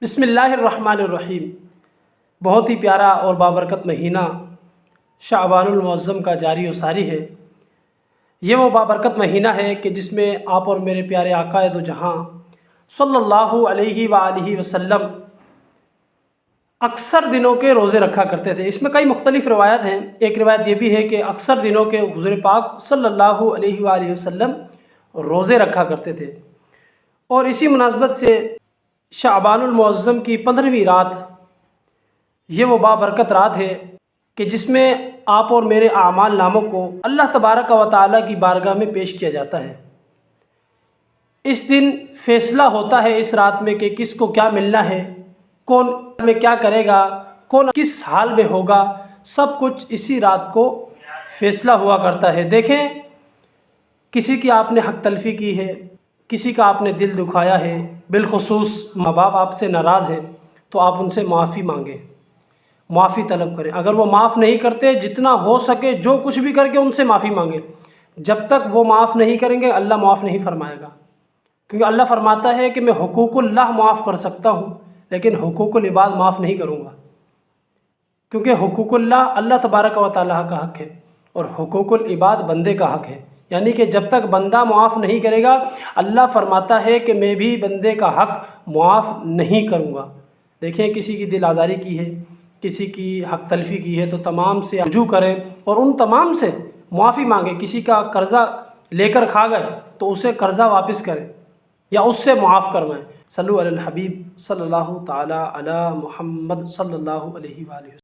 بسم اللہ الرحمن الرحیم۔ بہت ہی پیارا اور بابرکت مہینہ شعبان المعظم کا جاری و ساری ہے۔ یہ وہ بابرکت مہینہ ہے کہ جس میں آپ اور میرے پیارے آقا دو جہاں صلی اللہ علیہ وآلہ وسلم اکثر دنوں کے روزے رکھا کرتے تھے۔ اس میں کئی مختلف روایت ہیں۔ ایک روایت یہ بھی ہے کہ اکثر دنوں کے حضور پاک صلی اللہ علیہ وآلہ وسلم روزے رکھا کرتے تھے، اور اسی مناسبت سے شعبان المعظم کی 15ویں رات یہ وہ بابرکت رات ہے کہ جس میں آپ اور میرے اعمال ناموں کو اللہ تبارک و تعالیٰ کی بارگاہ میں پیش کیا جاتا ہے۔ اس دن فیصلہ ہوتا ہے اس رات میں کہ کس کو کیا ملنا ہے، کون میں کیا کرے گا، کون کس حال میں ہوگا، سب کچھ اسی رات کو فیصلہ ہوا کرتا ہے۔ دیکھیں، کسی کی آپ نے حق تلفی کی ہے، کسی کا آپ نے دل دکھایا ہے، بالخصوص ماں باپ آپ سے ناراض ہیں تو آپ ان سے معافی مانگیں، معافی طلب کریں۔ اگر وہ معاف نہیں کرتے، جتنا ہو سکے جو کچھ بھی کر کے ان سے معافی مانگیں۔ جب تک وہ معاف نہیں کریں گے اللہ معاف نہیں فرمائے گا، کیونکہ اللہ فرماتا ہے کہ میں حقوق اللہ معاف کر سکتا ہوں لیکن حقوق العباد معاف نہیں کروں گا، کیونکہ حقوق اللہ تبارک و تعالیٰ کا حق ہے اور حقوق العباد بندے کا حق ہے۔ یعنی کہ جب تک بندہ معاف نہیں کرے گا اللہ فرماتا ہے کہ میں بھی بندے کا حق معاف نہیں کروں گا۔ دیکھیں، کسی کی دل آزاری کی ہے، کسی کی حق تلفی کی ہے تو تمام سے رجوع کریں اور ان تمام سے معافی مانگیں۔ کسی کا قرضہ لے کر کھا گئے تو اسے قرضہ واپس کریں یا اس سے معاف کروائیں۔ صلو علی الحبیب صلی اللہ تعالی علی محمد صلی اللہ علیہ وآلہ وسلم۔